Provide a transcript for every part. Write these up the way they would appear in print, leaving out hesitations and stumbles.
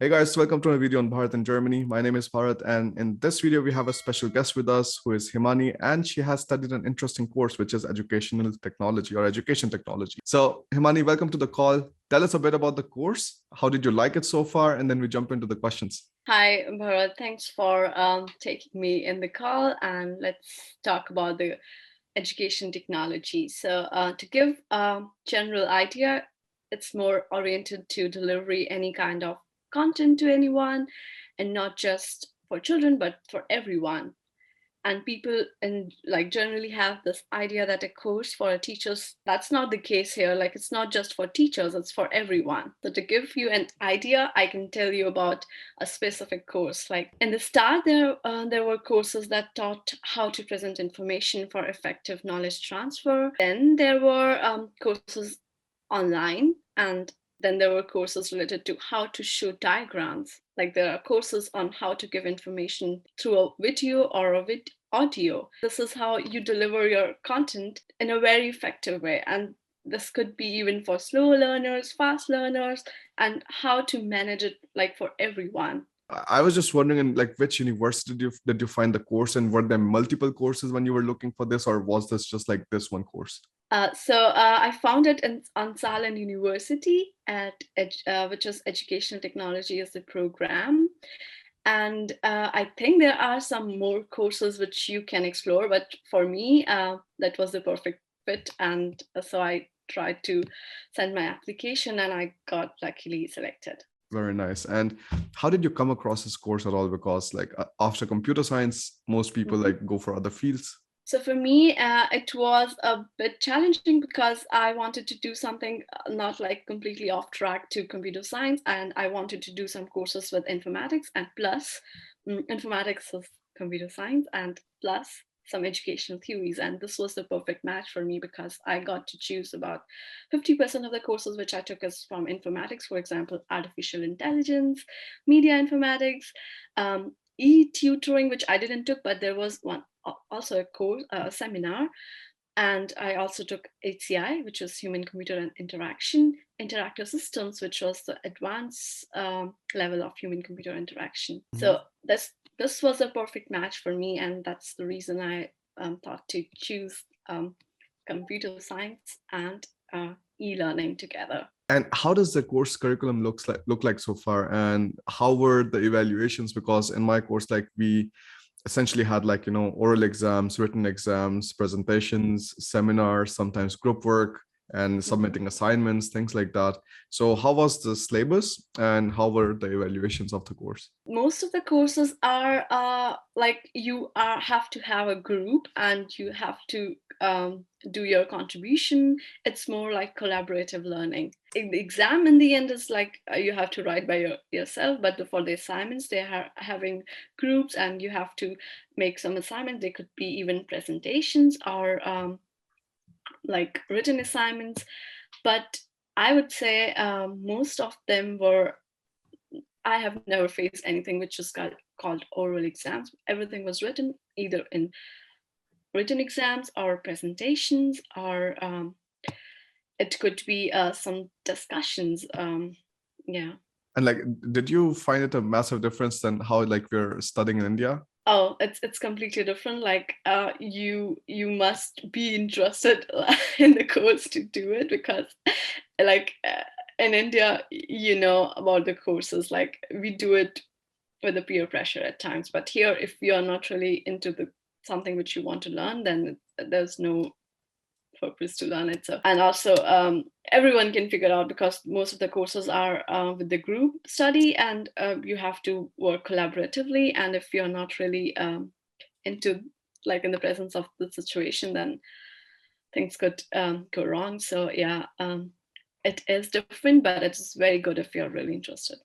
Hey guys, welcome to a video on Bharat and Germany. My name is Bharat, and in this video, we have a special guest with us who is Himani, and she has studied an interesting course, which is educational technology or education technology. So, Himani, welcome to the call. Tell us a bit about the course. How did you like it so far? And then we jump into the questions. Hi, Bharat. Thanks for taking me in the call, and let's talk about the education technology. To give a general idea, it's more oriented to delivery any kind of content to anyone, and not just for children, but for everyone. And people and like generally have this idea that a course for a teachers, that's not the case here. Like, it's not just for teachers, it's for everyone. So to give you an idea, I can tell you about a specific course. Like in the start, there were courses that taught how to present information for effective knowledge transfer. Then there were courses online, and then there were courses related to how to show diagrams. Like there are courses on how to give information through a video or a audio. This is how you deliver your content in a very effective way. And this could be even for slow learners, fast learners, and how to manage it like for everyone. I was just wondering, in like which university did you find the course, and were there multiple courses when you were looking for this, or was this just like this one course? I found it on Saarland University which is Educational Technology as the program. And I think there are some more courses which you can explore, but for me, that was the perfect fit. And so I tried to send my application and I got luckily selected. Very nice. And how did you come across this course at all? Because like after computer science, most people like go for other fields. So for me, it was a bit challenging because I wanted to do something not like completely off track to computer science, and I wanted to do some courses with informatics and plus informatics is computer science and plus some educational theories. And this was the perfect match for me because I got to choose about 50% of the courses which I took is from informatics, for example, artificial intelligence, media informatics, e-tutoring, which I didn't took, but there was one also a course, a seminar. And I also took HCI, which was human computer interaction, interactive systems, which was the advanced level of human computer interaction. So this was a perfect match for me, and that's the reason I thought to choose computer science and e-learning together. And how does the course curriculum look like so far? And how were the evaluations? Because in my course, like we essentially had like, oral exams, written exams, presentations, seminars, sometimes group work, and submitting assignments, things like that. So how was the syllabus and how were the evaluations of the course? Most of the courses are like you have to have a group and you have to do your contribution. It's more like collaborative learning. The exam in the end is like you have to write by yourself, but for the assignments, they are having groups and you have to make some assignments. They could be even presentations or like written assignments. But I would say most of them were, I have never faced anything which is called oral exams. Everything was written either in written exams or presentations, or it could be some discussions. Yeah. And like, did you find it a massive difference than how like we're studying in India? Oh, it's completely different. Like you must be interested in the course to do it because like in India, you know about the courses, like we do it with the peer pressure at times. But here, if you're not really into the something which you want to learn, then there's no purpose to learn it. So, and also everyone can figure out because most of the courses are with the group study, and you have to work collaboratively. And if you're not really into like in the presence of the situation, then things could go wrong. So yeah, it is different, but it's very good if you're really interested.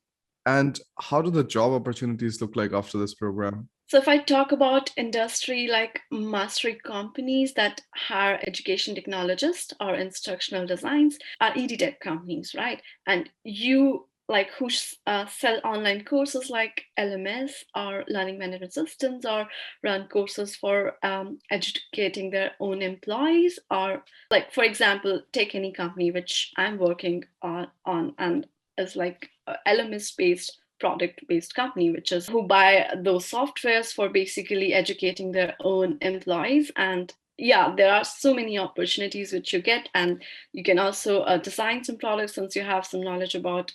And how do the job opportunities look like after this program? So if I talk about industry, like mastery companies that hire education technologists or instructional designs are EdTech companies, right? And you like who sell online courses like LMS or learning management systems, or run courses for educating their own employees, or like, for example, take any company which I'm working on and is like LMS based product-based company, which is who buy those softwares for basically educating their own employees. And yeah, there are so many opportunities which you get, and you can also design some products since you have some knowledge about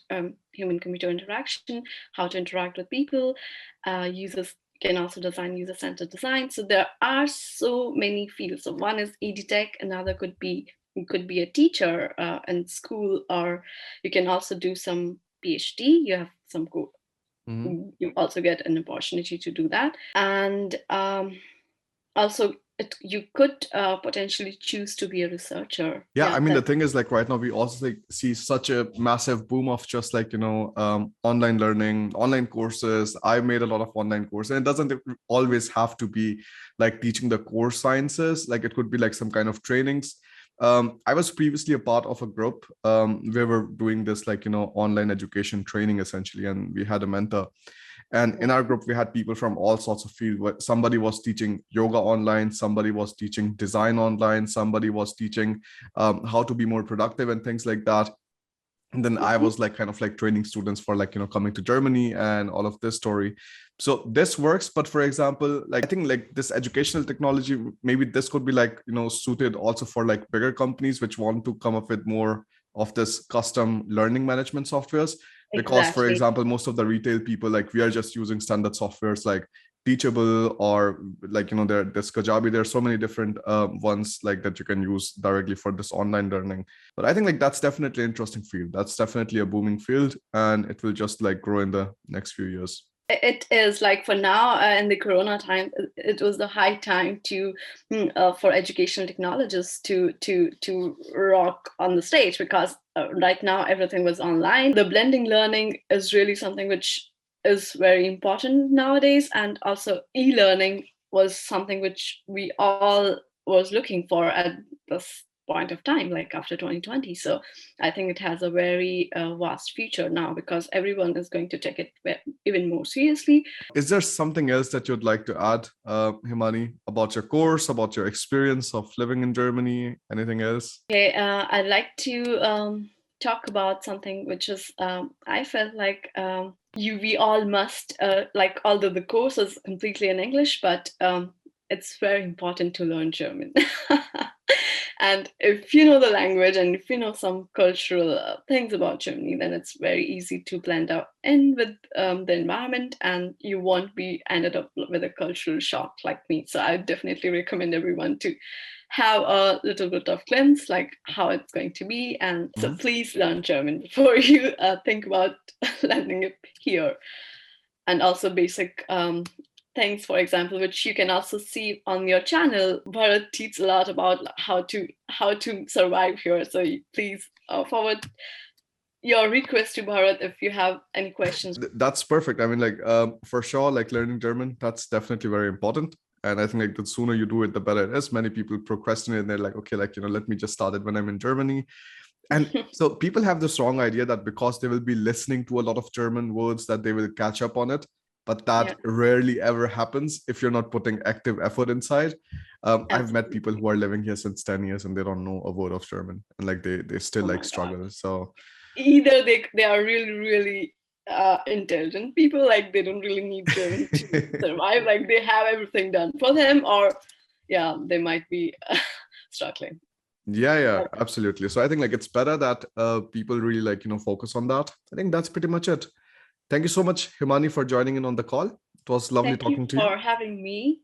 human-computer interaction, how to interact with people. Users can also design user-centered design. So there are so many fields. So one is EdTech, another could be a teacher in school, or you can also do some PhD. You have some you also get an opportunity to do that, and also you could potentially choose to be a researcher. Yeah, I mean, the thing is, like, right now we also like see such a massive boom of just like, online learning, online courses. I made a lot of online courses, and it doesn't always have to be like teaching the core sciences. Like it could be like some kind of trainings. I was previously a part of a group where we're doing this like, online education training essentially, and we had a mentor. And in our group, we had people from all sorts of fields. Somebody was teaching yoga online, somebody was teaching design online, somebody was teaching how to be more productive and things like that. And then I was like kind of like training students for like, coming to Germany and all of this story. So this works. But for example, like I think like this educational technology, maybe this could be like, suited also for like bigger companies which want to come up with more of this custom learning management softwares. Because for example, most of the retail people, like we are just using standard softwares like Teachable or like, there's Kajabi. There are so many different ones like that you can use directly for this online learning. But I think like that's definitely an interesting field. That's definitely a booming field, and it will just like grow in the next few years. It is like for now in the Corona time, it was the high time to for educational technologists to rock on the stage, because right now everything was online. The blending learning is really something which is very important nowadays, and also e-learning was something which we all was looking for at this point of time, like after 2020. So I think it has a very vast future now, because everyone is going to take it even more seriously. Is there something else that you'd like to add, Himani, about your course, about your experience of living in Germany? Anything else? Okay, I'd like to talk about something which is I felt like we all must like, although the course is completely in English, but it's very important to learn German. And if you know the language and if you know some cultural things about Germany, then it's very easy to blend out in with the environment, and you won't be ended up with a cultural shock like me. So I definitely recommend everyone to have a little bit of glimpse like how it's going to be. And so please learn German before you think about learning it here. And also basic things, for example, which you can also see on your channel. Bharat teaches a lot about how to survive here. So please forward your request to Bharat if you have any questions. That's perfect. I mean, like for sure, like learning German, that's definitely very important. And I think like the sooner you do it, the better it is. Many people procrastinate and they're like, okay, like, let me just start it when I'm in Germany. And so people have this wrong idea that because they will be listening to a lot of German words that they will catch up on it. But that rarely ever happens if you're not putting active effort inside. I've met people who are living here since 10 years and they don't know a word of German, and like they still like struggle. God. So either they are really, really intelligent people, like they don't really need German to survive, like they have everything done for them, or they might be struggling. Yeah, absolutely. So I think like it's better that people really like, focus on that. I think that's pretty much it. Thank you so much, Himani, for joining in on the call. It was lovely talking to you. Thank you for having me.